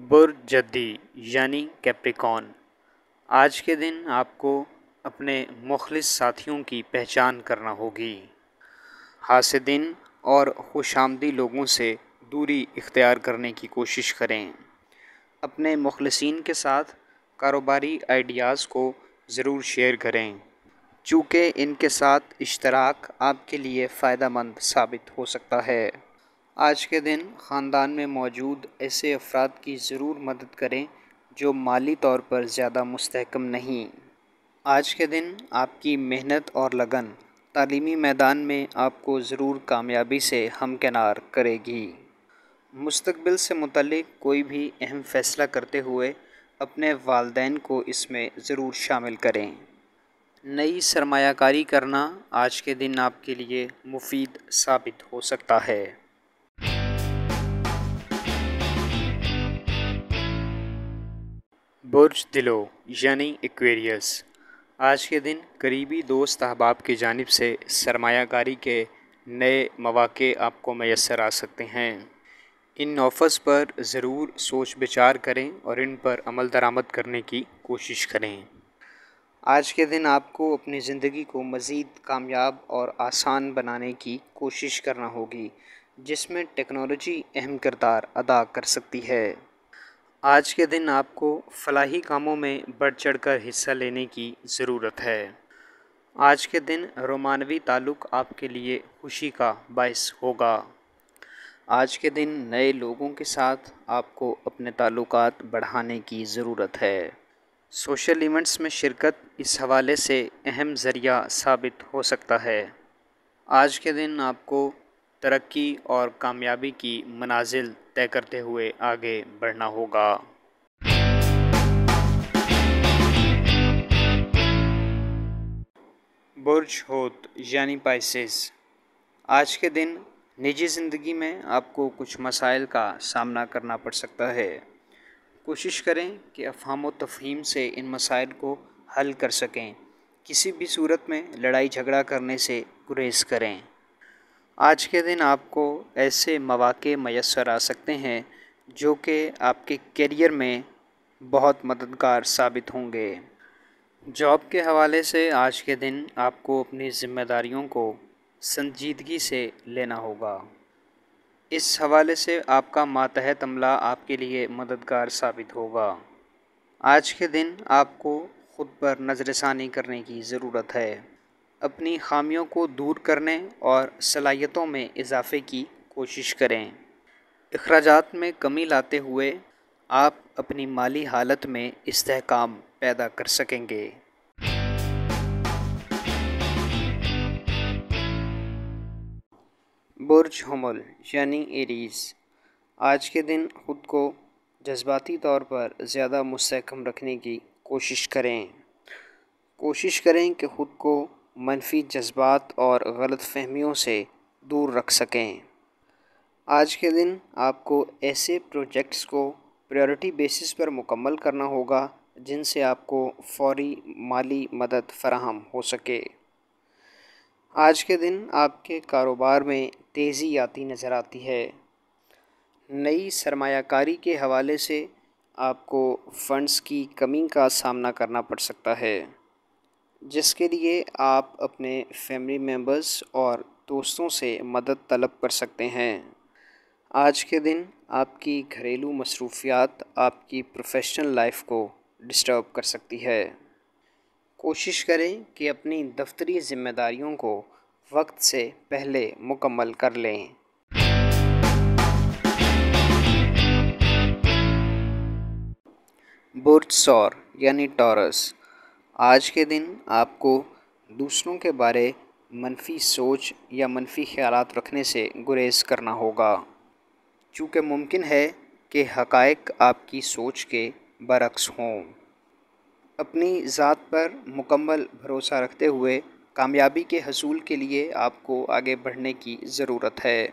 برج جدی یعنی کیپریکون، آج کے دن آپ کو اپنے مخلص ساتھیوں کی پہچان کرنا ہوگی۔ حاسدین اور خوش آمدی لوگوں سے دوری اختیار کرنے کی کوشش کریں۔ اپنے مخلصین کے ساتھ کاروباری آئیڈیاز کو ضرور شیئر کریں، چونکہ ان کے ساتھ اشتراک آپ کے لیے فائدہ مند ثابت ہو سکتا ہے۔ آج کے دن خاندان میں موجود ایسے افراد کی ضرور مدد کریں جو مالی طور پر زیادہ مستحکم نہیں۔ آج کے دن آپ کی محنت اور لگن تعلیمی میدان میں آپ کو ضرور کامیابی سے ہمکنار کرے گی۔ مستقبل سے متعلق کوئی بھی اہم فیصلہ کرتے ہوئے اپنے والدین کو اس میں ضرور شامل کریں۔ نئی سرمایہ کاری کرنا آج کے دن آپ کے لیے مفید ثابت ہو سکتا ہے۔ برج دلو یعنی ایکویریس، آج کے دن قریبی دوست احباب کی جانب سے سرمایہ کاری کے نئے مواقع آپ کو میسر آ سکتے ہیں۔ ان آفرز پر ضرور سوچ بچار کریں اور ان پر عمل درآمد کرنے کی کوشش کریں۔ آج کے دن آپ کو اپنی زندگی کو مزید کامیاب اور آسان بنانے کی کوشش کرنا ہوگی، جس میں ٹیکنالوجی اہم کردار ادا کر سکتی ہے۔ آج کے دن آپ کو فلاحی کاموں میں بڑھ چڑھ کر حصہ لینے کی ضرورت ہے۔ آج کے دن رومانوی تعلق آپ کے لیے خوشی کا باعث ہوگا۔ آج کے دن نئے لوگوں کے ساتھ آپ کو اپنے تعلقات بڑھانے کی ضرورت ہے۔ سوشل ایونٹس میں شرکت اس حوالے سے اہم ذریعہ ثابت ہو سکتا ہے۔ آج کے دن آپ کو ترقی اور کامیابی کی منازل طے کرتے ہوئے آگے بڑھنا ہوگا۔ برج حوت یعنی پائسیس، آج کے دن نجی زندگی میں آپ کو کچھ مسائل کا سامنا کرنا پڑ سکتا ہے۔ کوشش کریں کہ افہام و تفہیم سے ان مسائل کو حل کر سکیں۔ کسی بھی صورت میں لڑائی جھگڑا کرنے سے گریز کریں۔ آج کے دن آپ کو ایسے مواقع میسر آ سکتے ہیں جو کہ آپ کے کیریئر میں بہت مددگار ثابت ہوں گے۔ جاب کے حوالے سے آج کے دن آپ کو اپنی ذمہ داریوں کو سنجیدگی سے لینا ہوگا۔ اس حوالے سے آپ کا ماتحت عملہ آپ کے لیے مددگار ثابت ہوگا۔ آج کے دن آپ کو خود پر نظر ثانی کرنے کی ضرورت ہے۔ اپنی خامیوں کو دور کرنے اور صلاحیتوں میں اضافے کی کوشش کریں۔ اخراجات میں کمی لاتے ہوئے آپ اپنی مالی حالت میں استحکام پیدا کر سکیں گے۔ برج حمل یعنی ایریز، آج کے دن خود کو جذباتی طور پر زیادہ مستحکم رکھنے کی کوشش کریں۔ کوشش کریں کہ خود کو منفی جذبات اور غلط فہمیوں سے دور رکھ سکیں۔ آج کے دن آپ کو ایسے پروجیکٹس کو پریورٹی بیسس پر مکمل کرنا ہوگا جن سے آپ کو فوری مالی مدد فراہم ہو سکے۔ آج کے دن آپ کے کاروبار میں تیزی آتی نظر آتی ہے۔ نئی سرمایہ کاری کے حوالے سے آپ کو فنڈز کی کمی کا سامنا کرنا پڑ سکتا ہے، جس کے لیے آپ اپنے فیملی ممبرز اور دوستوں سے مدد طلب کر سکتے ہیں۔ آج کے دن آپ کی گھریلو مصروفیات آپ کی پروفیشنل لائف کو ڈسٹرب کر سکتی ہے۔ کوشش کریں کہ اپنی دفتری ذمہ داریوں کو وقت سے پہلے مکمل کر لیں۔ برج ثور یعنی ٹورس، آج کے دن آپ کو دوسروں کے بارے منفی سوچ یا منفی خیالات رکھنے سے گریز کرنا ہوگا، چونکہ ممکن ہے کہ حقائق آپ کی سوچ کے برعکس ہوں۔ اپنی ذات پر مکمل بھروسہ رکھتے ہوئے کامیابی کے حصول کے لیے آپ کو آگے بڑھنے کی ضرورت ہے۔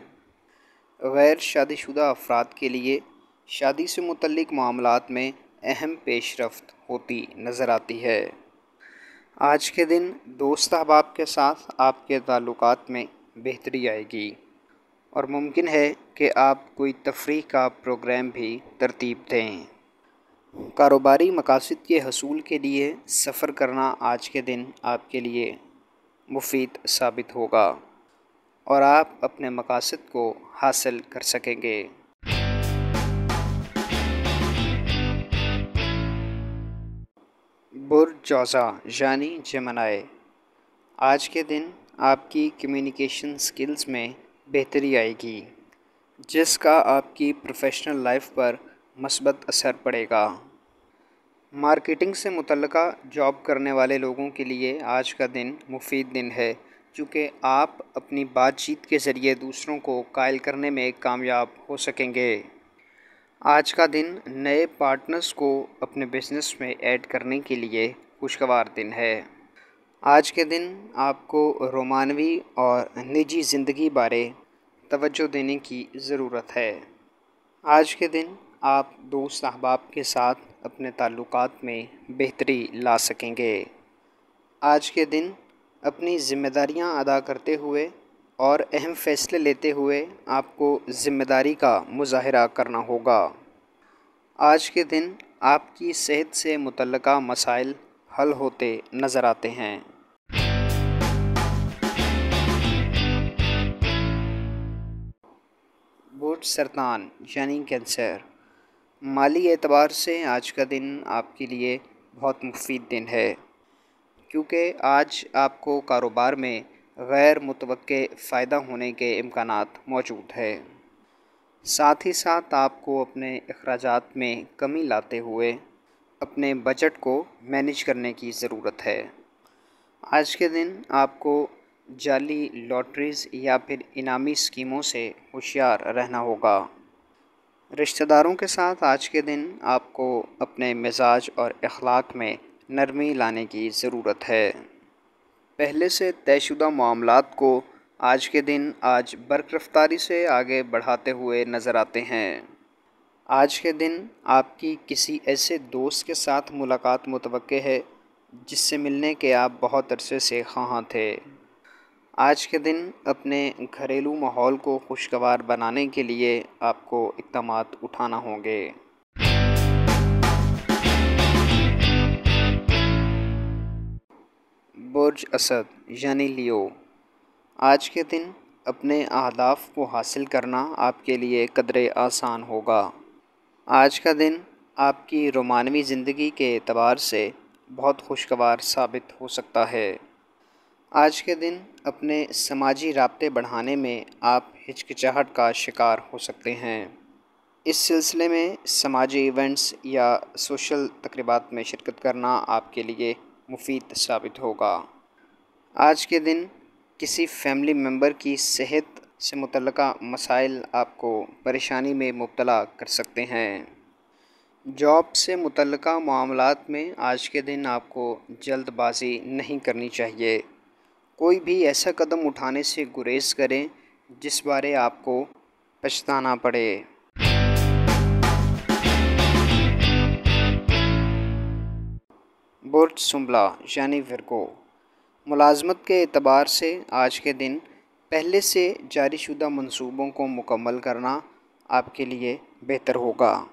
غیر شادی شدہ افراد کے لیے شادی سے متعلق معاملات میں اہم پیش رفت ہوتی نظر آتی ہے۔ آج کے دن دوست احباب کے ساتھ آپ کے تعلقات میں بہتری آئے گی اور ممکن ہے کہ آپ کوئی تفریح کا پروگرام بھی ترتیب دیں۔ کاروباری مقاصد کے حصول کے لیے سفر کرنا آج کے دن آپ کے لیے مفید ثابت ہوگا اور آپ اپنے مقاصد کو حاصل کر سکیں گے۔ برج جوزا یعنی جیمنائی، آج کے دن آپ کی کمیونیکیشن سکلز میں بہتری آئے گی، جس کا آپ کی پروفیشنل لائف پر مثبت اثر پڑے گا۔ مارکیٹنگ سے متعلقہ جاب کرنے والے لوگوں کے لیے آج کا دن مفید دن ہے، کیونکہ آپ اپنی بات چیت کے ذریعے دوسروں کو قائل کرنے میں کامیاب ہو سکیں گے۔ آج کا دن نئے پارٹنرز کو اپنے بزنس میں ایڈ کرنے کے لیے خوشگوار دن ہے۔ آج کے دن آپ کو رومانوی اور نجی زندگی بارے توجہ دینے کی ضرورت ہے۔ آج کے دن آپ دوست احباب کے ساتھ اپنے تعلقات میں بہتری لا سکیں گے۔ آج کے دن اپنی ذمہ داریاں ادا کرتے ہوئے اور اہم فیصلے لیتے ہوئے آپ کو ذمہ داری کا مظاہرہ کرنا ہوگا۔ آج کے دن آپ کی صحت سے متعلقہ مسائل حل ہوتے نظر آتے ہیں۔ برج سرطان یعنی کینسر، مالی اعتبار سے آج کا دن آپ کے لیے بہت مفید دن ہے، کیونکہ آج آپ کو کاروبار میں غیر متوقع فائدہ ہونے کے امکانات موجود ہیں۔ ساتھ ہی ساتھ آپ کو اپنے اخراجات میں کمی لاتے ہوئے اپنے بجٹ کو مینیج کرنے کی ضرورت ہے۔ آج کے دن آپ کو جعلی لاٹریز یا پھر انعامی اسکیموں سے ہوشیار رہنا ہوگا۔ رشتہ داروں کے ساتھ آج کے دن آپ کو اپنے مزاج اور اخلاق میں نرمی لانے کی ضرورت ہے۔ پہلے سے طے شدہ معاملات کو آج کے دن برق رفتاری سے آگے بڑھاتے ہوئے نظر آتے ہیں۔ آج کے دن آپ کی کسی ایسے دوست کے ساتھ ملاقات متوقع ہے جس سے ملنے کے آپ بہت عرصے سے خواہاں تھے۔ آج کے دن اپنے گھریلو ماحول کو خوشگوار بنانے کے لیے آپ کو اقدامات اٹھانا ہوں گے۔ برج اسد یعنی لیو، آج کے دن اپنے اہداف کو حاصل کرنا آپ کے لیے قدرے آسان ہوگا۔ آج کا دن آپ کی رومانوی زندگی کے اعتبار سے بہت خوشگوار ثابت ہو سکتا ہے۔ آج کے دن اپنے سماجی رابطے بڑھانے میں آپ ہچکچاہٹ کا شکار ہو سکتے ہیں۔ اس سلسلے میں سماجی ایونٹس یا سوشل تقریبات میں شرکت کرنا آپ کے لیے مفید ثابت ہوگا۔ آج کے دن کسی فیملی ممبر کی صحت سے متعلقہ مسائل آپ کو پریشانی میں مبتلا کر سکتے ہیں۔ جاب سے متعلقہ معاملات میں آج کے دن آپ کو جلد بازی نہیں کرنی چاہیے۔ کوئی بھی ایسا قدم اٹھانے سے گریز کریں جس بارے آپ کو پچھتانا پڑے۔ برج سنبلہ یعنی ورگو، ملازمت کے اعتبار سے آج کے دن پہلے سے جاری شدہ منصوبوں کو مکمل کرنا آپ کے لیے بہتر ہوگا۔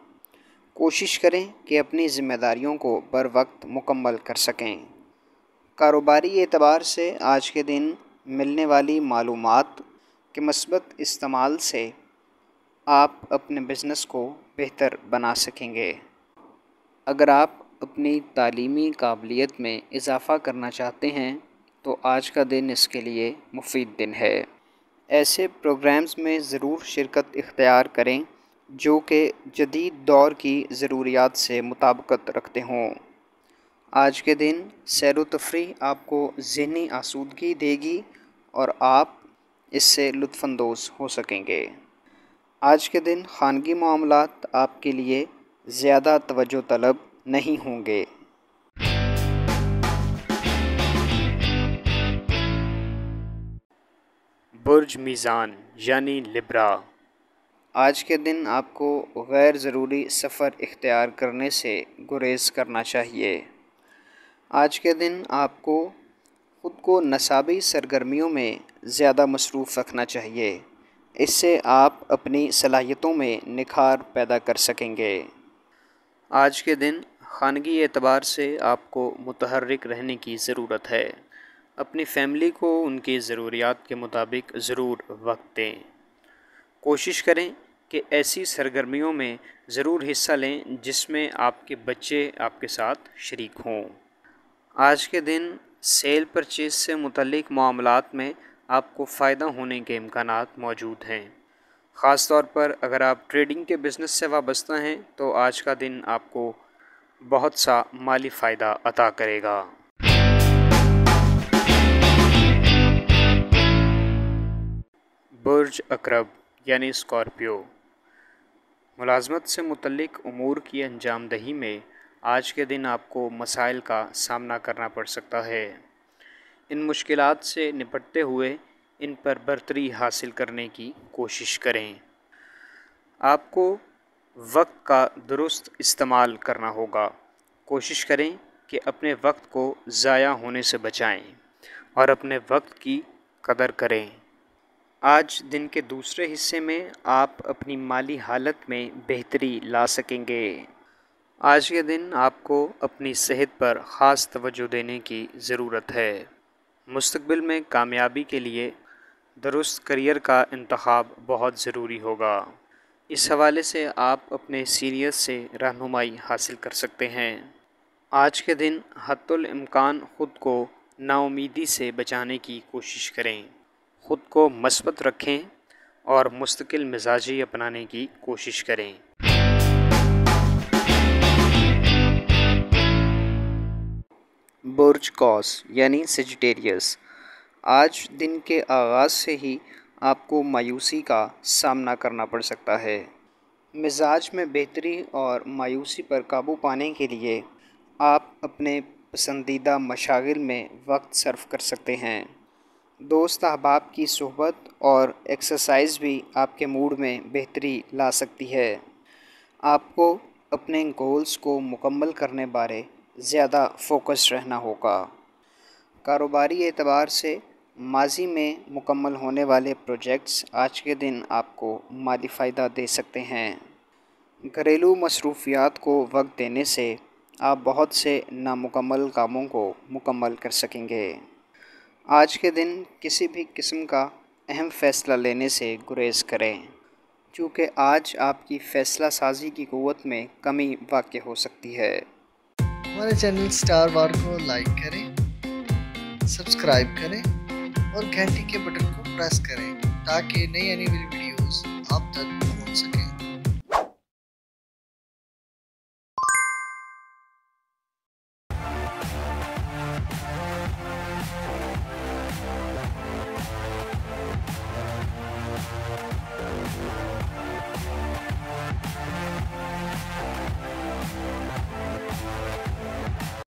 کوشش کریں کہ اپنی ذمہ داریوں کو بروقت مکمل کر سکیں۔ کاروباری اعتبار سے آج کے دن ملنے والی معلومات کے مثبت استعمال سے آپ اپنے بزنس کو بہتر بنا سکیں گے۔ اگر آپ اپنی تعلیمی قابلیت میں اضافہ کرنا چاہتے ہیں تو آج کا دن اس کے لیے مفید دن ہے۔ ایسے پروگرامز میں ضرور شرکت اختیار کریں جو کہ جدید دور کی ضروریات سے مطابقت رکھتے ہوں۔ آج کے دن سیر و تفریح آپ کو ذہنی آسودگی دے گی اور آپ اس سے لطف اندوز ہو سکیں گے۔ آج کے دن خانگی معاملات آپ کے لیے زیادہ توجہ طلب نہیں ہوں گے۔ برج میزان یعنی لبرا، آج کے دن آپ کو غیر ضروری سفر اختیار کرنے سے گریز کرنا چاہیے۔ آج کے دن آپ کو خود کو نصابی سرگرمیوں میں زیادہ مصروف رکھنا چاہیے اس سے آپ اپنی صلاحیتوں میں نکھار پیدا کر سکیں گے۔ آج کے دن خانگی اعتبار سے آپ کو متحرک رہنے کی ضرورت ہے۔ اپنی فیملی کو ان کی ضروریات کے مطابق ضرور وقت دیں۔ کوشش کریں کہ ایسی سرگرمیوں میں ضرور حصہ لیں جس میں آپ کے بچے آپ کے ساتھ شریک ہوں۔ آج کے دن سیل پرچیز سے متعلق معاملات میں آپ کو فائدہ ہونے کے امکانات موجود ہیں۔ خاص طور پر اگر آپ ٹریڈنگ کے بزنس سے وابستہ ہیں تو آج کا دن آپ کو بہت سا مالی فائدہ عطا کرے گا۔ برج عقرب یعنی اسکارپیو، ملازمت سے متعلق امور کی انجام دہی میں آج کے دن آپ کو مسائل کا سامنا کرنا پڑ سکتا ہے۔ ان مشکلات سے نپٹتے ہوئے ان پر برتری حاصل کرنے کی کوشش کریں۔ آپ کو وقت کا درست استعمال کرنا ہوگا۔ کوشش کریں کہ اپنے وقت کو ضائع ہونے سے بچائیں اور اپنے وقت کی قدر کریں۔ آج دن کے دوسرے حصے میں آپ اپنی مالی حالت میں بہتری لا سکیں گے۔ آج کے دن آپ کو اپنی صحت پر خاص توجہ دینے کی ضرورت ہے۔ مستقبل میں کامیابی کے لیے درست کریئر کا انتخاب بہت ضروری ہوگا۔ اس حوالے سے آپ اپنے سینئرز سے رہنمائی حاصل کر سکتے ہیں۔ آج کے دن حتی الامکان خود کو نا امیدی سے بچانے کی کوشش کریں۔ خود کو مثبت رکھیں اور مستقل مزاجی اپنانے کی کوشش کریں۔ برج قوس یعنی سیجیٹیریس، آج دن کے آغاز سے ہی آپ کو مایوسی کا سامنا کرنا پڑ سکتا ہے۔ مزاج میں بہتری اور مایوسی پر قابو پانے کے لیے آپ اپنے پسندیدہ مشاغل میں وقت صرف کر سکتے ہیں۔ دوست احباب کی صحبت اور ایکسرسائز بھی آپ کے موڈ میں بہتری لا سکتی ہے۔ آپ کو اپنے گولز کو مکمل کرنے بارے زیادہ فوکس رہنا ہوگا۔ کاروباری اعتبار سے ماضی میں مکمل ہونے والے پروجیکٹس آج کے دن آپ کو مالی فائدہ دے سکتے ہیں۔ گھریلو مصروفیات کو وقت دینے سے آپ بہت سے نامکمل کاموں کو مکمل کر سکیں گے۔ آج کے دن کسی بھی قسم کا اہم فیصلہ لینے سے گریز کریں، چونکہ آج آپ کی فیصلہ سازی کی قوت میں کمی واقع ہو سکتی ہے۔ ہمارے چینل سٹار وار کو لائک کریں، سبسکرائب کریں اور گھنٹی کے بٹن کو پریس کریں تاکہ نئی آنے والی ویڈیوز آپ تک